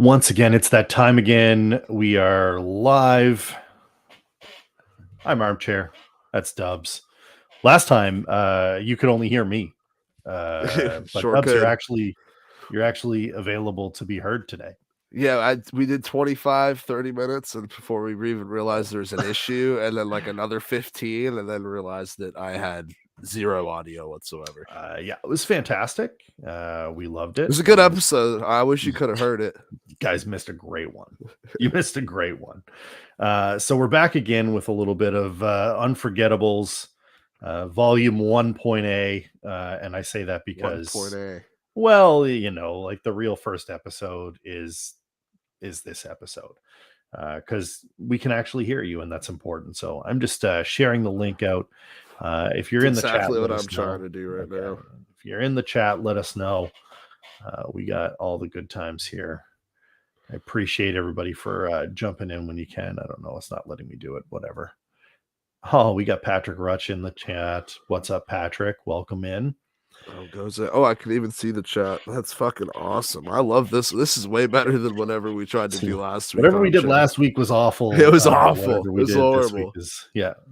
Once again, it's that time again. We are live. I'm Armchair. That's Dubs. Last time, you could only hear me. But Sure Dubs, could. you're actually available to be heard today. Yeah, we did 25, 30 minutes, and before we even realized there's an issue, and then like another 15, and then realized that I had zero audio whatsoever. Yeah, it was fantastic. We loved it. It was a good episode. I wish you could have heard it. You guys missed a great one. You missed a great one. So we're back again with a little bit of Unforgettables, Volume 1.A. And I say that because 1.A. Well, like the real first episode is this episode, because we can actually hear you, and that's important. So I'm just sharing the link out. If you're in the chat, exactly what I'm trying to do right now. If you're in the chat, let us know. We got all the good times here. I appreciate everybody for jumping in when you can. I don't know. It's not letting me do it. Whatever. Oh, we got Patrick Rutch in the chat. What's up, Patrick? Welcome in. Oh, I can even see the chat. That's fucking awesome. I love this. This is way better than whatever we tried to do last week. Whatever we did last week was awful. It was awful. It was horrible.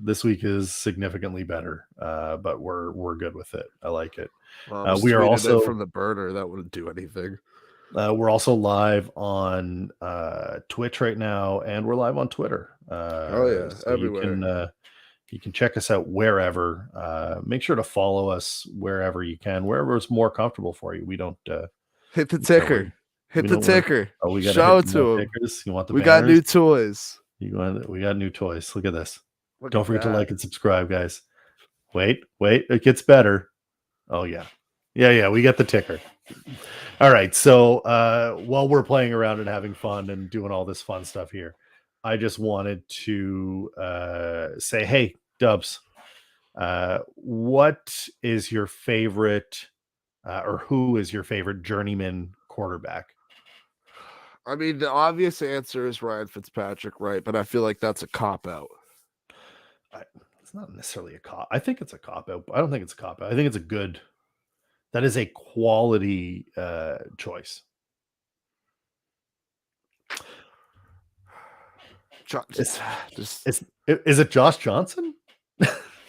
This week is significantly better. But we're good with it. I like it. We are also from the burner. That wouldn't do anything. We're also live on Twitch right now, and we're live on Twitter. So everywhere. You can check us out wherever. Make sure to follow us wherever you can, wherever it's more comfortable for you. We don't hit the ticker. Hit the ticker. We got show it to them. You want the we banners? Got new toys. We got new toys. Look at this. Don't forget to like and subscribe, guys. Wait, it gets better. Oh yeah. We got the ticker. All right. So while we're playing around and having fun and doing all this fun stuff here, I just wanted to say, hey, Dubs, what is your favorite or who is your favorite journeyman quarterback? I mean, the obvious answer is Ryan Fitzpatrick, right? But I feel like that's a cop-out. It's not necessarily a cop. I think it's a cop-out. I don't think it's a cop-out. I think it's a good. That is a quality choice. Is it Josh Johnson?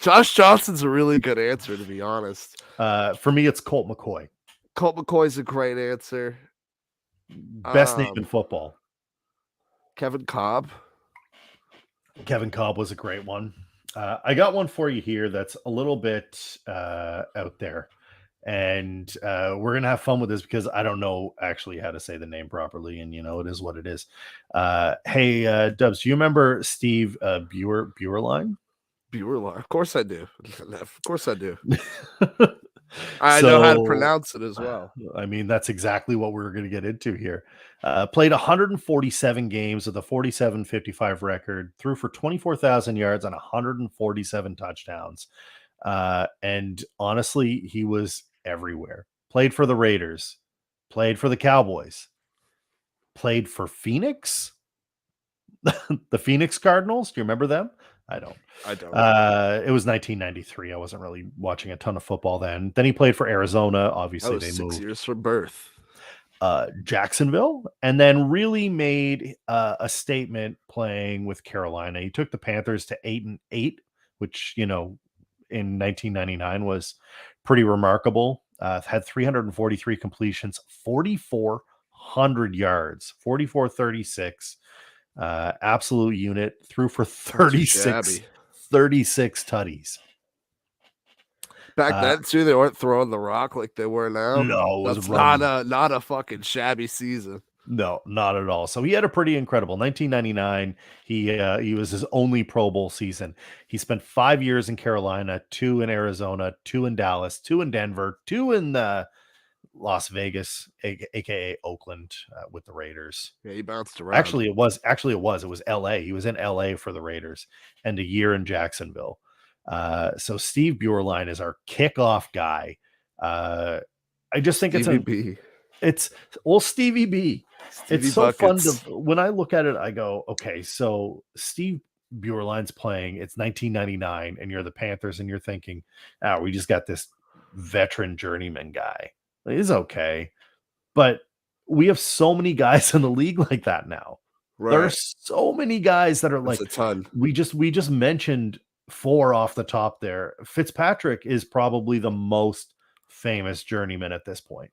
Josh Johnson's a really good answer, to be honest. For me, it's Colt McCoy. Colt McCoy's a great answer. Best name in football. Kevin Cobb. Kevin Cobb was a great one. I got one for you here that's a little bit out there. And we're going to have fun with this because I don't know actually how to say the name properly. And, it is what it is. Hey, Dubs, do you remember Steve Buerlein? Buerlein. Of course I do. I know how to pronounce it as well. I mean, that's exactly what we're going to get into here. Played 147 games with a 47-55 record, threw for 24,000 yards and 147 touchdowns. And honestly, he was everywhere. Played for the Raiders, played for the Cowboys, played for Phoenix, the Phoenix Cardinals. Do you remember them? I don't. It was 1993. I wasn't really watching a ton of football then. Then he played for Arizona. Obviously, they moved 6 years from birth. Jacksonville, and then really made a statement playing with Carolina. He took the Panthers to 8-8, which in 1999 was pretty remarkable. Had 343 completions, 4,400 yards, 44-36. Absolute unit. Threw for 36 tutties. Back then too, they weren't throwing the rock like they were now. No, that's not a fucking shabby season. No, not at all. So he had a pretty incredible 1999. He was his only Pro Bowl season. He spent 5 years in Carolina, 2 in Arizona, 2 in Dallas, 2 in Denver, 2 in Las Vegas, aka Oakland, with the Raiders. Yeah, he bounced around. Actually, it was LA. He was in LA for the Raiders and a year in Jacksonville. So Steve Buerlein is our kickoff guy. I just think Stevie B. It's Stevie B. It's so Buckets. fun when I look at it, I go, okay, so Steve Buerlein's playing, it's 1999, and you're the Panthers, and you're thinking, we just got this veteran journeyman guy. He's okay. But we have so many guys in the league like that now. There are Right. so many guys that are It's like a ton. we just mentioned 4 off the top there. Fitzpatrick is probably the most famous journeyman at this point.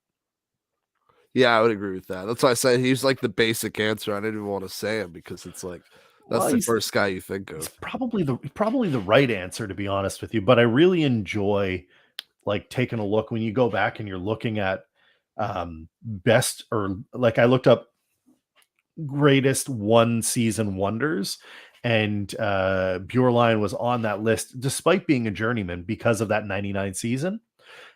Yeah, I would agree with that. That's why I said he's like the basic answer. I didn't even want to say him because it's like that's Well, the first guy you think he's of. probably the right answer, to be honest with you, but I really enjoy like taking a look when you go back and you're looking at best, or like I looked up greatest one season wonders, and Bjorline was on that list despite being a journeyman because of that 99 season.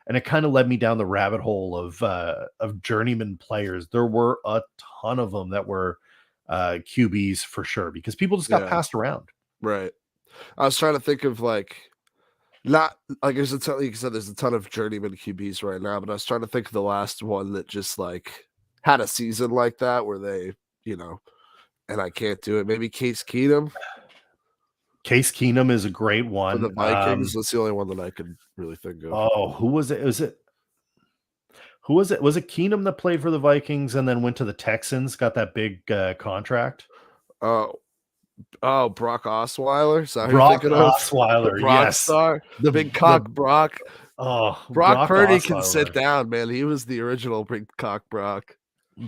And it kind of led me down the rabbit hole of journeyman players. There were a ton of them that were QBs for sure because people just got Yeah, passed around. right. I was trying to think of like not like there's a ton, like you said, there's a ton of journeyman QBs right now, but I was trying to think of the last one that just like had a season like that where they, you know, and I can't do it. Maybe Case Keenum Case Keenum is a great for the one. Vikings. That's the only one that I could really think of. Oh, who was it? Who was it? Was it Keenum that played for the Vikings and then went to the Texans, got that big contract? Oh, Brock Osweiler. Is that who you're Brock thinking of? The Osweiler, Brock yes. star, big cock Brock. Brock Brock Purdy can sit Osweiler. down, man. He was the original big cock Brock.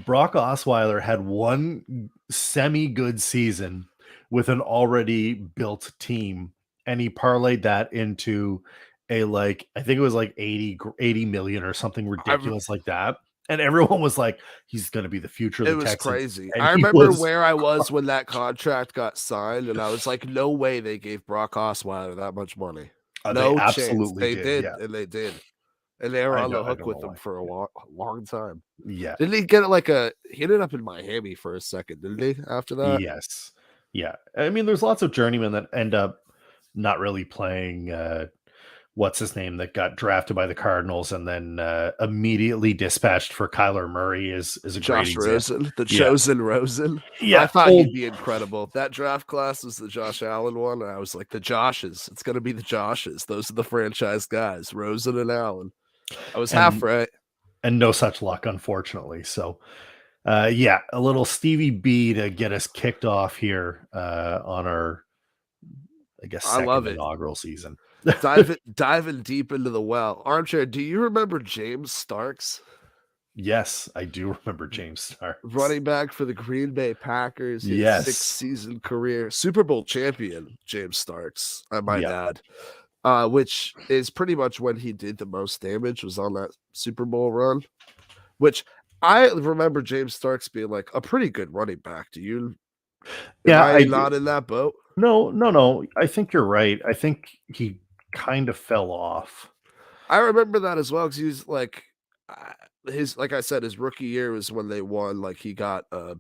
Brock Osweiler had one semi-good season with an already built team, and he parlayed that into a like I think it was like 80 million or something ridiculous like that. And everyone was like, he's going to be the future of It the was Texans. crazy. And I he remember was where I was when that contract got signed, and I was like, no way they gave Brock Osweiler that much money. they No chance. absolutely They did, yeah. and they did. And they were I on the don't hook with know him why. for a long time. Yeah. Didn't he get like he ended up in Miami for a second, didn't he? After that? Yes. Yeah. I mean, there's lots of journeymen that end up not really playing what's his name that got drafted by the Cardinals and then immediately dispatched for Kyler Murray is a great Josh example. Rosen, the Yeah. chosen Rosen. Yeah. I thought he'd be incredible. That draft class was the Josh Allen one, and I was like, the Joshes. It's going to be the Joshes. Those are the franchise guys, Rosen and Allen. I was half right. And no such luck, unfortunately. So, yeah, a little Stevie B to get us kicked off here on our, I guess, I love second it. inaugural season. Diving deep into the well. Armchair, do you remember James Starks? Yes, I do remember James Starks. Running back for the Green Bay Packers. His Yes. 6-season career. Super Bowl champion, James Starks, I might add. Which is pretty much when he did the most damage, was on that Super Bowl run. Which I remember James Starks being like a pretty good running back. Do you? Yeah, am I not in that boat? No. I think you're right. I think he kind of fell off. I remember that as well because he was like like I said, his rookie year was when they won. Like he got a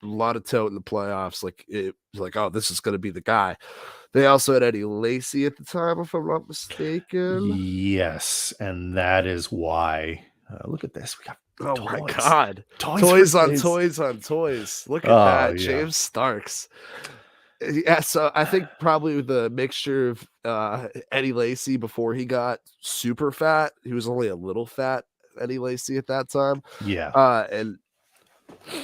lot of tote in the playoffs. Like it was like, oh, this is going to be the guy. They also had Eddie Lacy at the time, if I'm not mistaken. Yes, and that is why. Look at this. We got oh my god, toys on toys. Look at that, James Starks. Yeah, so I think probably the mixture of Eddie Lacy before he got super fat. He was only a little fat, Eddie Lacy, at that time. Yeah. And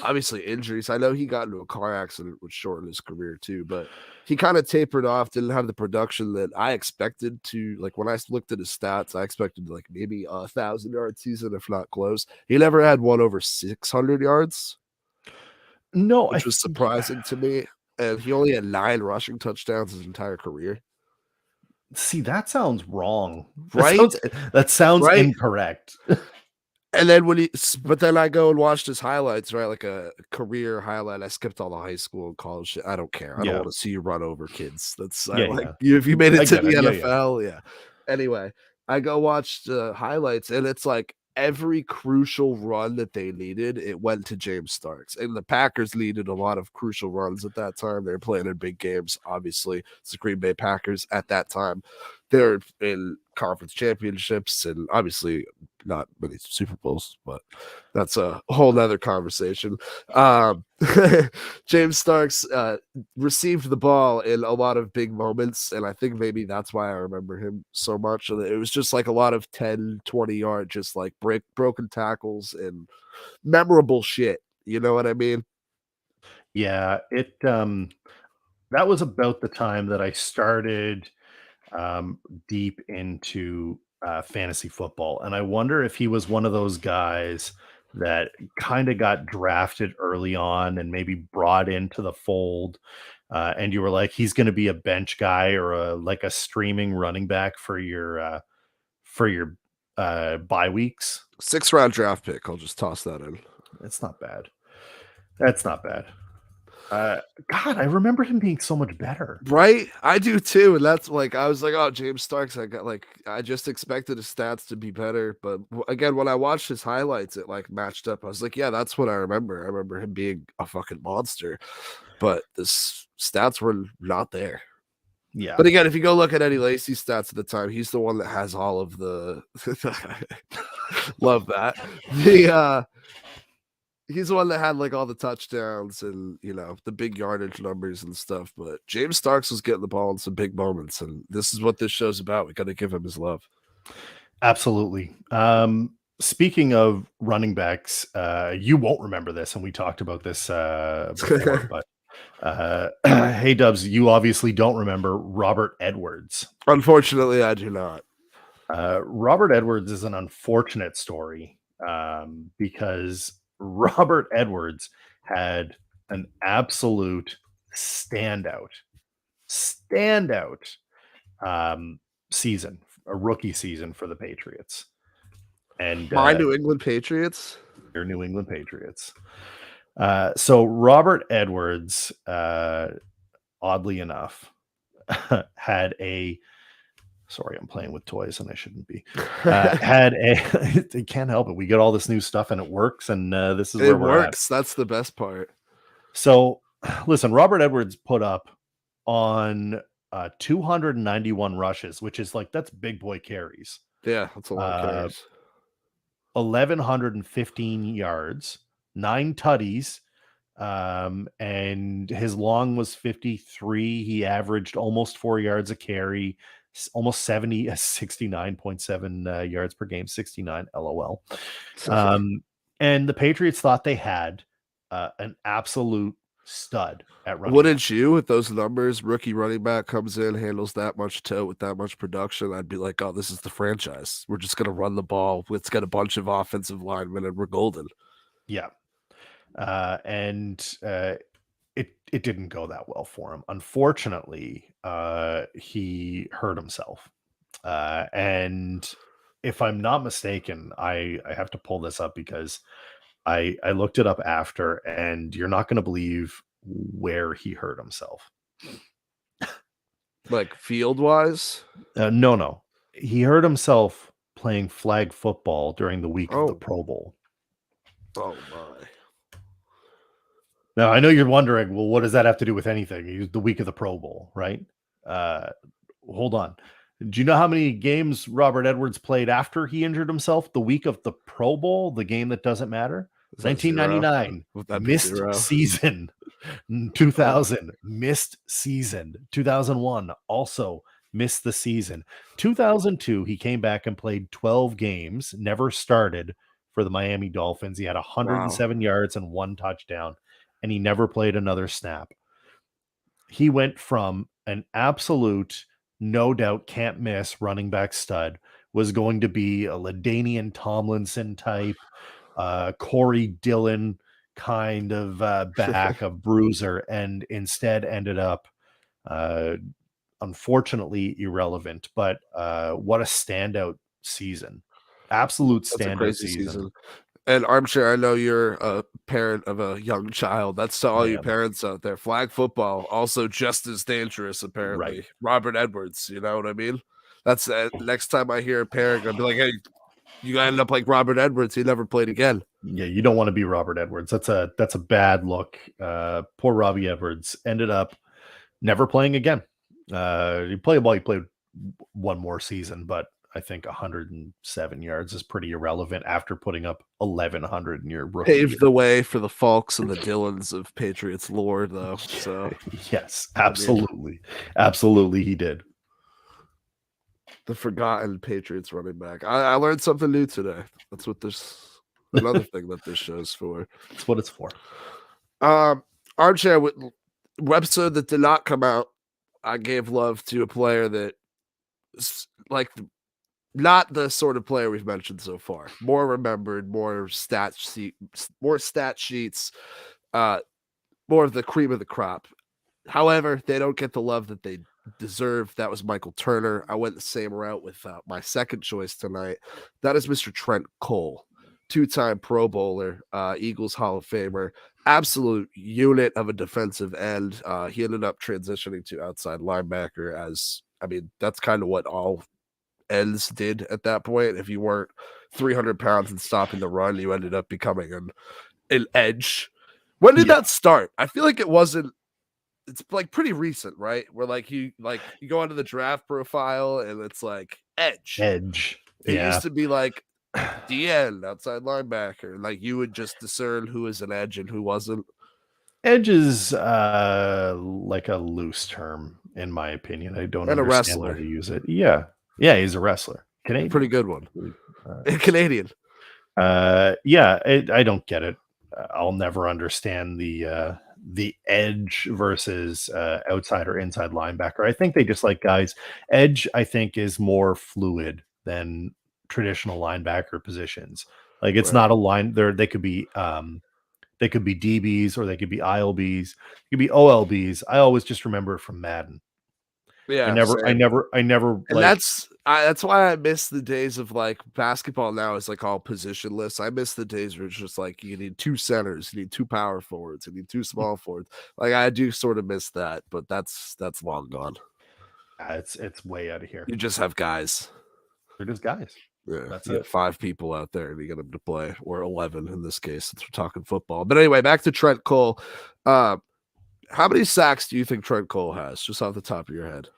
obviously injuries. I know he got into a car accident, which shortened his career too, but he kind of tapered off, didn't have the production that I expected to. Like when I looked at his stats, I expected like maybe 1,000-yard season, if not close. He never had one over 600 yards. No, which was surprising to me. And he only had 9 rushing touchdowns his entire career. See, that sounds wrong. Right? That sounds incorrect. And then but then I go and watched his highlights, right? Like a career highlight. I skipped all the high school and college shit. I don't care. I don't want to see you run over kids. That's if you made it to the NFL, yeah. Anyway, I go watch the highlights, and it's like every crucial run that they needed, it went to James Starks. And the Packers needed a lot of crucial runs at that time. They were playing in big games, obviously. It's the Green Bay Packers at that time. They're in conference championships and obviously not many Super Bowls, but that's a whole nother conversation. James Starks received the ball in a lot of big moments, and I think maybe that's why I remember him so much. It was just like a lot of 10, 20-yard, just like broken tackles and memorable shit. You know what I mean? Yeah, that was about the time that I started deep into fantasy football. And I wonder if he was one of those guys that kind of got drafted early on and maybe brought into the fold. And you were like, he's going to be a bench guy or a streaming running back for your bye weeks. 6th-round draft pick. I'll just toss that in. It's not bad. That's not bad. God, I remember him being so much better. Right? I do too. And that's like, I was like, oh, James Starks. I just expected his stats to be better. But again, when I watched his highlights, it like matched up. I was like, yeah, that's what I remember. I remember him being a fucking monster, but the stats were not there. Yeah. But again, if you go look at Eddie Lacy's stats at the time, he's the one that has all of the, love that. He's the one that had like all the touchdowns and, you know, the big yardage numbers and stuff. But James Starks was getting the ball in some big moments. And this is what this show's about. We got to give him his love. Absolutely. Speaking of running backs, you won't remember this. And we talked about this before, but hey, Dubs, you obviously don't remember Robert Edwards. Unfortunately, I do not. Robert Edwards is an unfortunate story because Robert Edwards had an absolute standout season, a rookie season for the Patriots. And my New England Patriots? Your New England Patriots. So Robert Edwards, oddly enough, had a sorry, I'm playing with toys and I shouldn't be. Had a they can't help it. We get all this new stuff and it works, and this is where we're at. That's the best part. So listen, Robert Edwards put up on 291 rushes, which is like that's big boy carries. Yeah, that's a lot of carries. 1,115 yards, 9 tutties, and his long was 53. He averaged almost 4 yards a carry, almost 69.7 yards per game, 69 LOL. And the Patriots thought they had an absolute stud at running. Wouldn't you, with those numbers? Rookie running back comes in, handles that much toe with that much production. I'd be like, oh, this is the franchise. We're just going to run the ball. It's got a bunch of offensive linemen and we're golden. Yeah. It didn't go that well for him. Unfortunately, he hurt himself. And if I'm not mistaken, I have to pull this up because I looked it up after, and you're not going to believe where he hurt himself. Like field-wise? No. He hurt himself playing flag football during the week of the Pro Bowl. Oh, my. Now, I know you're wondering, well, what does that have to do with anything? The week of the Pro Bowl, right? Hold on. Do you know how many games Robert Edwards played after he injured himself? The week of the Pro Bowl, the game that doesn't matter? 1999, missed season. 2000, missed season. 2001, also missed the season. 2002, he came back and played 12 games, never started for the Miami Dolphins. He had 107 yards and 1 touchdown. And he never played another snap. He went from an absolute, no doubt, can't miss running back stud, was going to be a LaDainian Tomlinson type, Corey Dillon kind of back, a bruiser, and instead ended up, unfortunately, irrelevant. But what a standout season. Absolute standout season. And Armchair, I know you're a parent of a young child. That's to all you parents out there. Flag football, also just as dangerous, apparently. Right. Robert Edwards, you know what I mean? That's next time I hear a parent, I'll be like, hey, you end up like Robert Edwards. He never played again. Yeah, you don't want to be Robert Edwards. That's a bad look. Poor Robbie Edwards ended up never playing again. He played one more season, but I think 107 yards is pretty irrelevant after putting up 1,100 in your rookie paved year. the way for the Falks and the Dylans of Patriots lore, though. So yes, absolutely, absolutely, he did. The forgotten Patriots running back. I learned something new today. That's what this another thing that this show's for. That's what it's for. Armchair episode that did not come out. I gave love to a player that, like, not the sort of player we've mentioned so far. More remembered, more stat sheets, more of the cream of the crop. However, they don't get the love that they deserve. That was Michael Turner. I went the same route with my second choice tonight. That is Mr. Trent Cole, 2-time Pro Bowler, Eagles Hall of Famer, absolute unit of a defensive end. He ended up transitioning to outside linebacker that's kind of what all ends did at that point. If you weren't 300 pounds and stopping the run, you ended up becoming an edge. When did that start? I feel like it's like pretty recent, right? Where you go onto the draft profile and it's like edge. It used to be like DN, outside linebacker. Like you would just discern who was an edge and who wasn't. Edge is like a loose term, in my opinion. I don't understand how to use it. Yeah, he's a wrestler. Canadian, pretty good one. Canadian. I don't get it. I'll never understand the edge versus outside or inside linebacker. I think they just like guys. Edge, I think, is more fluid than traditional linebacker positions. Like it's not a line there. They could be DBs or they could be ILBs. It could be OLBs. I always just remember from Madden. Yeah, I never. And that's why I miss the days of like basketball. Now is like all positionless. I miss the days where it's just like you need 2 centers, you need 2 power forwards, you need 2 small forwards. Like I do sort of miss that, but that's long gone. It's way out of here. You just have guys. They're just guys. Yeah, that's it. 5 people out there, and you get them to play, or 11 in this case, since we're talking football. But anyway, back to Trent Cole. How many sacks do you think Trent Cole has, just off the top of your head?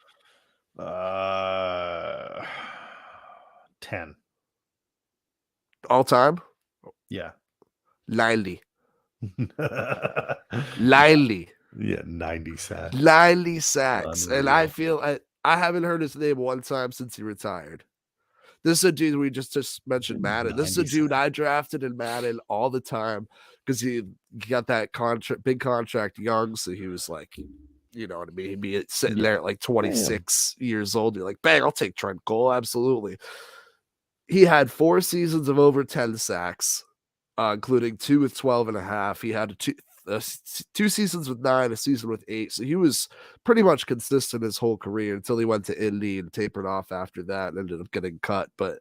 10. All time? Yeah. 90. 90. Yeah, 90 sacks. 90 sacks. Unreal. And I feel I haven't heard his name one time since he retired. This is a dude we just mentioned Madden. This is a dude I drafted in Madden all the time because he got that big contract young. So he was like, you know what I mean? He'd be sitting there at like 26 years old. You're like, bang, I'll take Trent Cole. Absolutely. He had 4 seasons of over 10 sacks, including 2 with 12.5. He had 2 seasons with 9, a season with 8. So he was pretty much consistent his whole career until he went to Indy and tapered off after that and ended up getting cut. But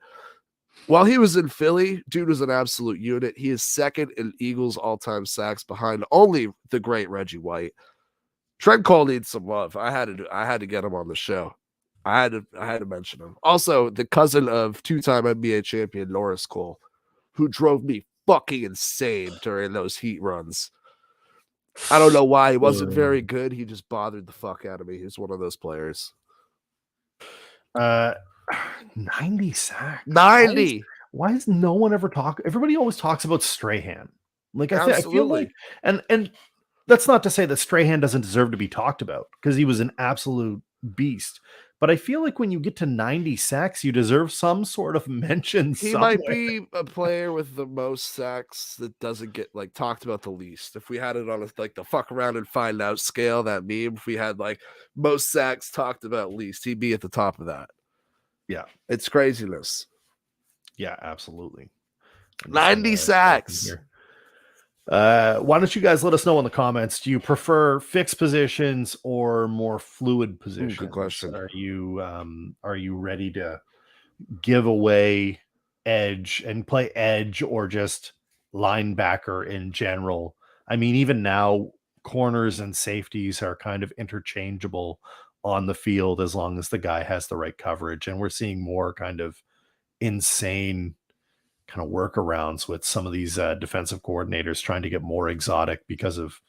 while he was in Philly, dude was an absolute unit. He is second in Eagles all-time sacks behind only the great Reggie White. Trent Cole needs some love. I had to get him on the show. I had to mention him. Also, the cousin of 2-time NBA champion Norris Cole, who drove me fucking insane during those Heat runs. I don't know why. He wasn't very good. He just bothered the fuck out of me. He's one of those players. 90 sacks. 90. Why is no one ever talk? Everybody always talks about Strahan. Like I feel like, and that's not to say that Strahan doesn't deserve to be talked about because he was an absolute beast. But I feel like when you get to 90 sacks, you deserve some sort of mention. He might be a player with the most sacks that doesn't get like talked about the least. If we had it on like the fuck around and find out scale, that meme, if we had like most sacks talked about least, he'd be at the top of that. Yeah. It's craziness. Yeah, absolutely. 90 sacks. Why don't you guys let us know in the comments? Do you prefer fixed positions or more fluid positions? Good question. Are you ready to give away edge and play edge or just linebacker in general? I mean, even now, corners and safeties are kind of interchangeable on the field as long as the guy has the right coverage. And we're seeing more kind of insane kind of workarounds with some of these defensive coordinators trying to get more exotic because of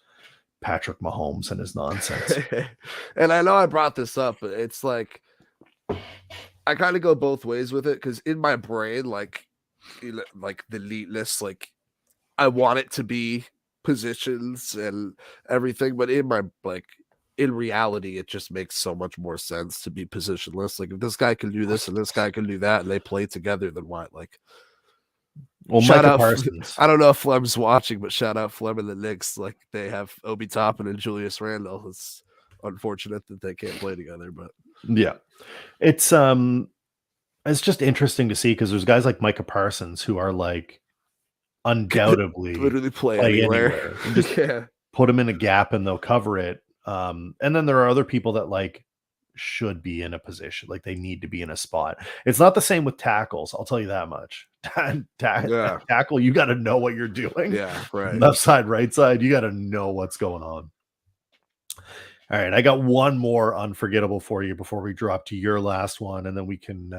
Patrick Mahomes and his nonsense. And I know I brought this up, but it's like, I kind of go both ways with it because in my brain, like the elite list, like I want it to be positions and everything, but in reality, it just makes so much more sense to be positionless. Like if this guy can do this and this guy can do that, and they play together, then what? Like, well, shout Micah out, Parsons. I don't know if Flem's watching, but shout out Flem and the Knicks. Like they have Obi Toppin and Julius Randle. It's unfortunate that they can't play together, but yeah, it's just interesting to see because there's guys like Micah Parsons who are like undoubtedly literally play anywhere. Just put them in a gap and they'll cover it. And then there are other people that like should be in a position, like they need to be in a spot. It's not the same with tackles, I'll tell you that much. Tackle, you got to know what you're doing. Yeah, right. Left side, right side, you got to know what's going on. All right, I got one more unforgettable for you before we drop to your last one, and then we can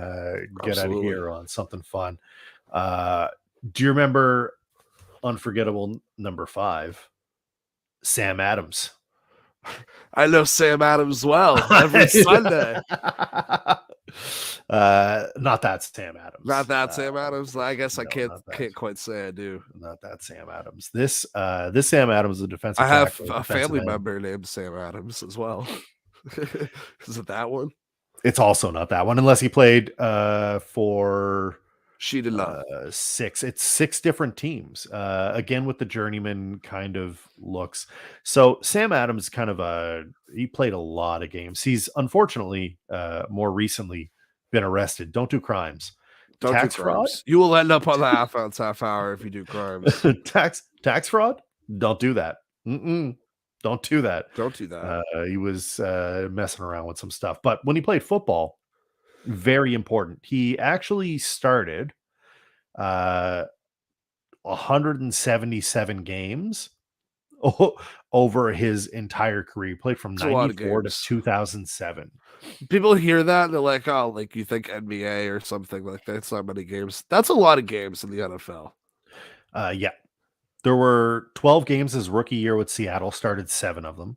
get out of here on something fun. Do you remember unforgettable number 5? Sam Adams. I know Sam Adams well every Sunday. Not that Sam Adams. Not that Sam Adams. I guess I can't quite say I do. Not that Sam Adams. This Sam Adams is a defensive. I have a family member named Sam Adams as well. Is it that one? It's also not that one, unless he played for. She did not. 6. It's 6 different teams. Again, with the journeyman kind of looks. So Sam Adams he played a lot of games. He's unfortunately more recently been arrested. Don't do crimes. Don't tax do fraud. You will end up on the half hour if you do crimes. tax fraud. Don't do that. Don't do that. Don't do that. He was messing around with some stuff. But when he played football, very important. He actually started 177 games over his entire career. He played from 94 to 2007. People hear that and they're like, oh, like you think NBA or something like that. It's not many games. That's a lot of games in the NFL. Yeah. There were 12 games his rookie year with Seattle, started 7 of them.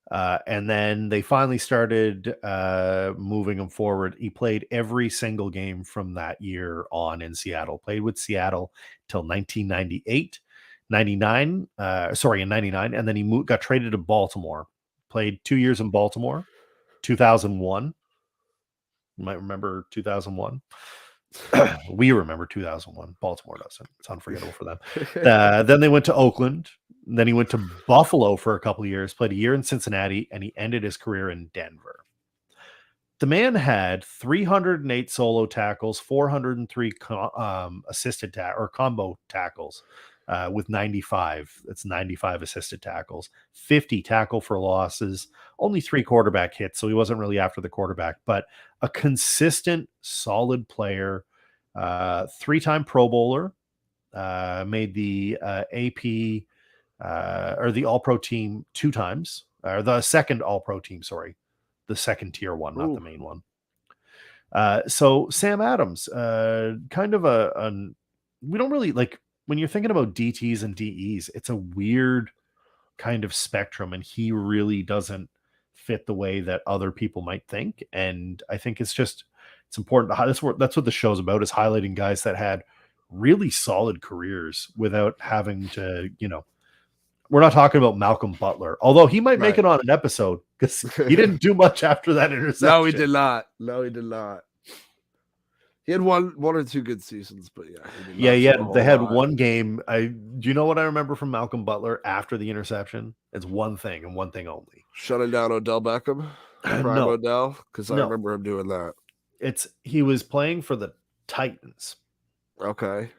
And then they finally started moving him forward. He played every single game from that year on in Seattle. Played with Seattle till 1998, 99. In 99, and then he got traded to Baltimore. Played 2 years in Baltimore. 2001. You might remember 2001. We remember 2001. Baltimore doesn't. It's unforgettable for them. Then they went to Oakland. Then he went to Buffalo for a couple of years, played a year in Cincinnati, and he ended his career in Denver. The man had 308 solo tackles, 403 assisted or combo tackles with 95. That's 95 assisted tackles, 50 tackle for losses, only 3 quarterback hits, so he wasn't really after the quarterback, but a consistent, solid player, 3-time Pro Bowler, made the AP or the All-Pro team 2 times, or the second All-Pro team, sorry, the second tier one, not the main one. So Sam Adams, kind of we don't really like when you're thinking about DTs and DEs, it's a weird kind of spectrum, and he really doesn't fit the way that other people might think. And I think it's important to that's what the show's about, is highlighting guys that had really solid careers without having to, we're not talking about Malcolm Butler, although he might make it on an episode because he didn't do much after that interception. No, he did not. He had one or 2 good seasons, but they had one game. Do you know what I remember from Malcolm Butler after the interception? It's one thing and one thing only: shutting down Odell Beckham. No. Odell, because I remember him doing that. He was playing for the Titans. Okay.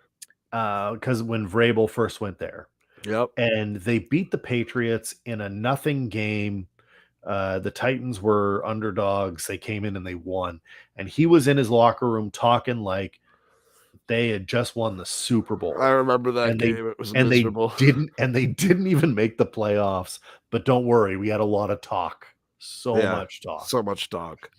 Because when Vrabel first went there. Yep. And they beat the Patriots in a nothing game. The Titans were underdogs. They came in and they won. And he was in his locker room talking like they had just won the Super Bowl. I remember that game. It was miserable. They didn't even make the playoffs. But don't worry, we had a lot of talk. So much talk.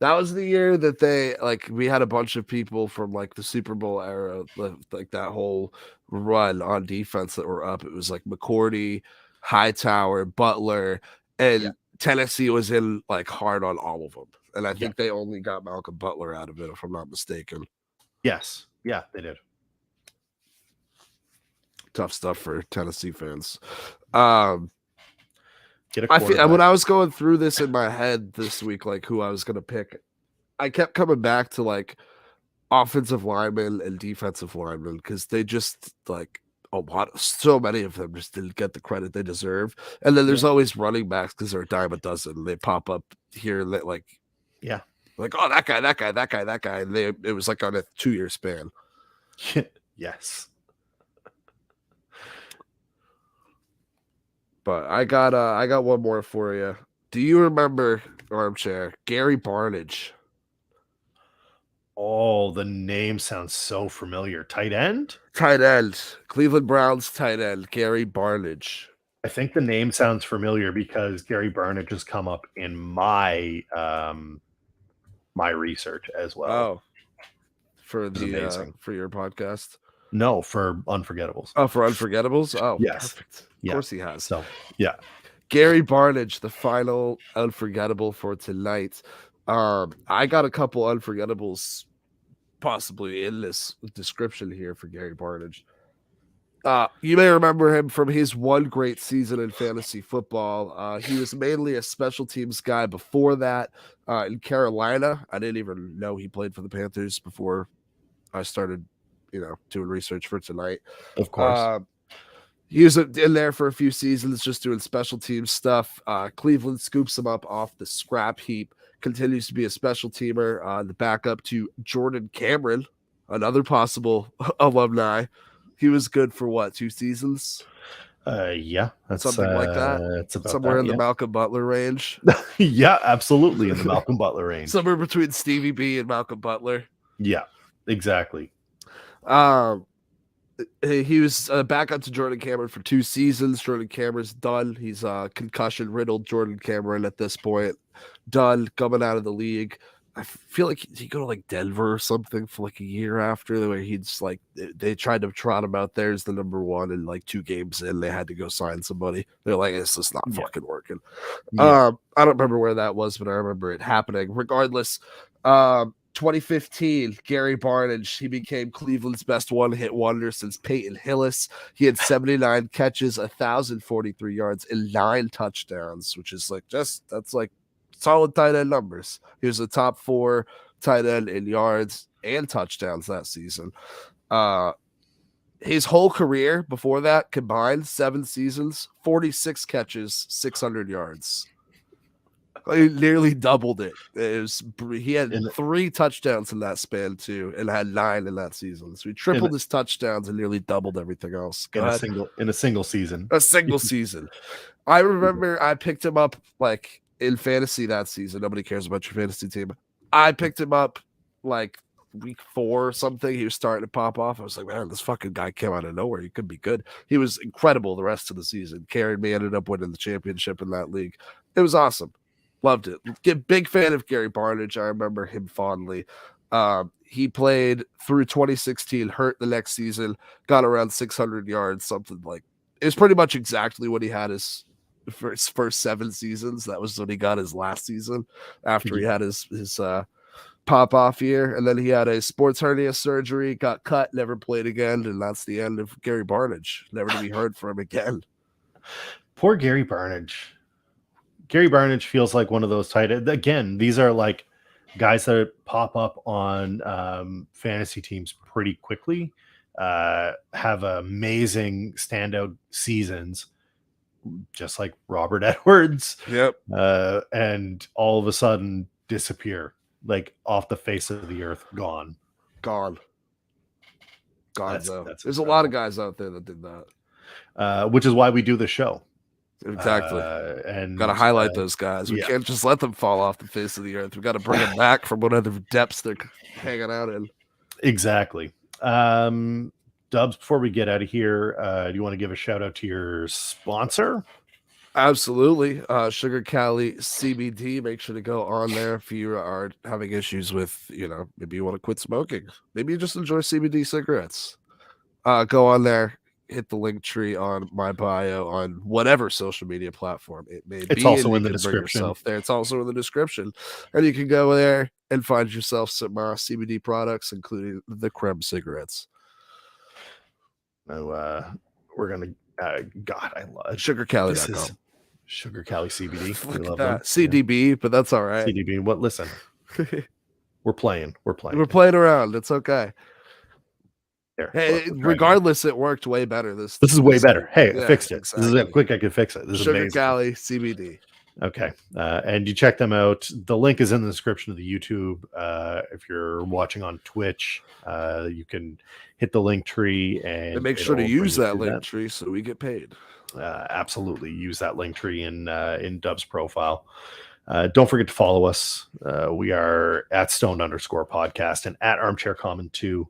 That was the year that we had a bunch of people from like the Super Bowl era, like that whole run on defense that were up. It was like McCourty, Hightower, Butler, and Tennessee was in like hard on all of them. And I think they only got Malcolm Butler out of it, if I'm not mistaken. Yes. Yeah, they did. Tough stuff for Tennessee fans. When I was going through this in my head this week, like who I was going to pick, I kept coming back to like offensive linemen and defensive linemen because they just like so many of them just didn't get the credit they deserve. And then there's always running backs because they're a dime a dozen. They pop up here like oh, that guy. And it was like on a 2-year span. Yes. But I got one more for you. Do you remember, Armchair, Gary Barnidge? Oh, the name sounds so familiar. Tight end? Tight end. Cleveland Browns tight end, Gary Barnidge. I think the name sounds familiar because Gary Barnidge has come up in my my research as well. Oh. For your podcast? No, for Unforgettables. Oh, for Unforgettables? Oh, yes. Perfect. Of course he has. So, yeah. Gary Barnidge, the final Unforgettable for tonight. I got a couple Unforgettables possibly in this description here for Gary Barnidge. You may remember him from his one great season in fantasy football. He was mainly a special teams guy before that in Carolina. I didn't even know he played for the Panthers before I started, doing research for tonight. Of course. He was in there for a few seasons just doing special teams stuff. Cleveland scoops him up off the scrap heap, continues to be a special teamer, the backup to Jordan Cameron, another possible alumni. He was good for 2 seasons? Yeah. That's something like that. It's about somewhere in the Malcolm Butler range. Yeah, absolutely. In the Malcolm Butler range. Somewhere between Stevie B and Malcolm Butler. Yeah, exactly. He was back up to Jordan Cameron for 2 seasons. Jordan Cameron's done. He's concussion riddled Jordan Cameron at this point. Done, coming out of the league. I feel like he'd go to like Denver or something for like a year after, where he's like, they tried to trot him out there as the number 1, and like 2 games in, they had to go sign somebody. They're like, it's just not fucking working. I don't remember where that was, but I remember it happening. Regardless, 2015, Gary Barnidge, he became Cleveland's best one-hit wonder since Peyton Hillis. He had 79 catches, 1,043 yards, and 9 touchdowns, which is like that's like solid tight end numbers. He was a top 4 tight end in yards and touchdowns that season. His whole career before that combined 7 seasons, 46 catches, 600 yards. He nearly doubled it. He had 3 touchdowns in that span too, and had 9 in that season. So he tripled his touchdowns and nearly doubled everything else. In a single season. A single season. I remember I picked him up like in fantasy that season. Nobody cares about your fantasy team. I picked him up like week 4 or something. He was starting to pop off. I was like, man, this fucking guy came out of nowhere. He could be good. He was incredible the rest of the season. Carried me, ended up winning the championship in that league. It was awesome. Loved it. Big fan of Gary Barnidge. I remember him fondly. He played through 2016, hurt the next season, got around 600 yards, something like it was pretty much exactly what he had his first 7 seasons. That was when he got his last season after he had his pop-off year. And then he had a sports hernia surgery, got cut, never played again. And that's the end of Gary Barnidge. Never to be heard from again. Poor Gary Barnidge. Gary Barnidge feels like one of those tight ends. Again, these are like guys that pop up on fantasy teams pretty quickly, have amazing standout seasons, just like Robert Edwards. Yep. And all of a sudden disappear, like off the face of the earth, gone. There's a lot of guys out there that did that. Which is why we do the show. Exactly. And got to highlight those guys. We can't just let them fall off the face of the earth. We got to bring them back from whatever depths they're hanging out in. Exactly. Dubs, before we get out of here, do you want to give a shout out to your sponsor? Absolutely. Sugar Cali CBD. Make sure to go on there if you are having issues with, maybe you want to quit smoking. Maybe you just enjoy CBD cigarettes. Go on there. hit the link tree on my bio on whatever social media platform it may be. It's also in the description. There. It's also in the description. And you can go there and find yourself some CBD products, including the Creme cigarettes. No, we're going to, God, I love SugarCali.com. Sugar Cali CBD. We love that. CDB, yeah. But that's all right. CDB. What? Listen, we're playing. We're playing around. It's okay. There, hey, regardless, it worked way better. This is way better. Hey, I fixed it. Exactly. This is how quick I could fix it. This is amazing. Cali CBD. Okay. And you check them out. The link is in the description of the YouTube. If you're watching on Twitch, you can hit the link tree and make sure to use that link tree so we get paid. Absolutely use that link tree in Dub's profile. Don't forget to follow us. We are at stoned_podcast and at Armchair Comment 2.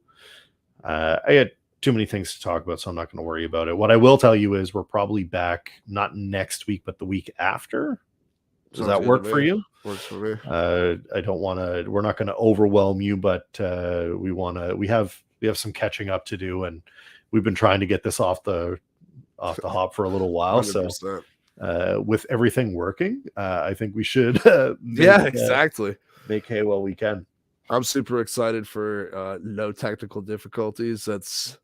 I had too many things to talk about, so I'm not going to worry about it. What I will tell you is we're probably back not next week, but the week after. Does that work for you? Works for me. I don't want to. We're not going to overwhelm you, but we want to. We have some catching up to do, and we've been trying to get this off the hop for a little while. 100%. So with everything working, I think we should. Exactly. Make hay while we can. I'm super excited for no technical difficulties. That's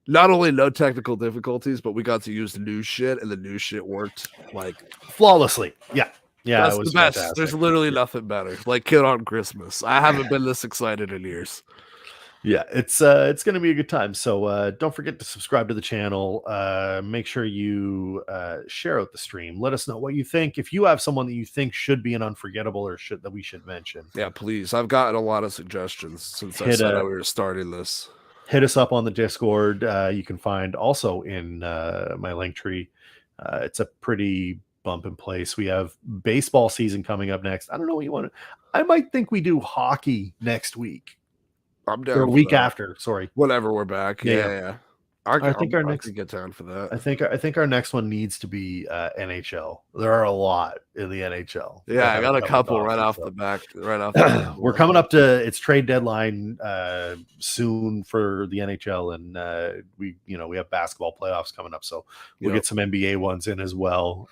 not only no technical difficulties, but we got to use the new shit, and the new shit worked like flawlessly. Yeah. That's it was the best. Fantastic. There's literally nothing better. Like Kid on Christmas. I haven't been this excited in years. Yeah, it's going to be a good time. So don't forget to subscribe to the channel. Make sure you share out the stream. Let us know what you think. If you have someone that you think should be an unforgettable or that we should mention. Yeah, please. I've gotten a lot of suggestions since I said we were starting this. Hit us up on the Discord. You can find also in my link tree. It's a pretty bumping place. We have baseball season coming up next. I don't know what you want to. I might think we do hockey next week. I'm down. Or a week after, sorry. Whenever we're back. Yeah. I think our next get down for that. I think our next one needs to be NHL. There are a lot in the NHL. Yeah, I got a couple right off the back. We're coming up to its trade deadline soon for the NHL, and we have basketball playoffs coming up, so we'll get some NBA ones in as well.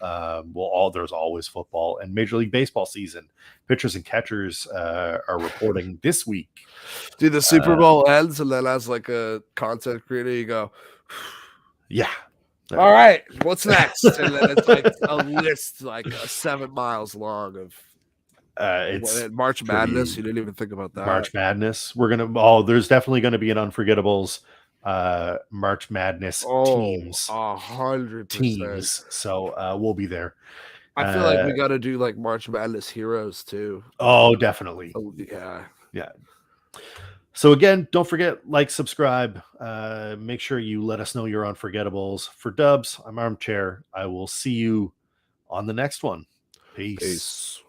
There's always football and Major League Baseball season. Pitchers and catchers are reporting this week. Dude, the Super Bowl ends, and then as like a content creator, you go, yeah. All right, what's next? And then it's like a list, like 7 miles long of it's March Madness. You didn't even think about that. March Madness. There's definitely going to be an Unforgettables March Madness teams. 100% teams. So we'll be there. I feel like we got to do like March Madness heroes too. Oh, definitely. Oh, yeah. So again, don't forget, subscribe. Make sure you let us know your Unforgettables. For Dubs, I'm Armchair. I will see you on the next one. Peace.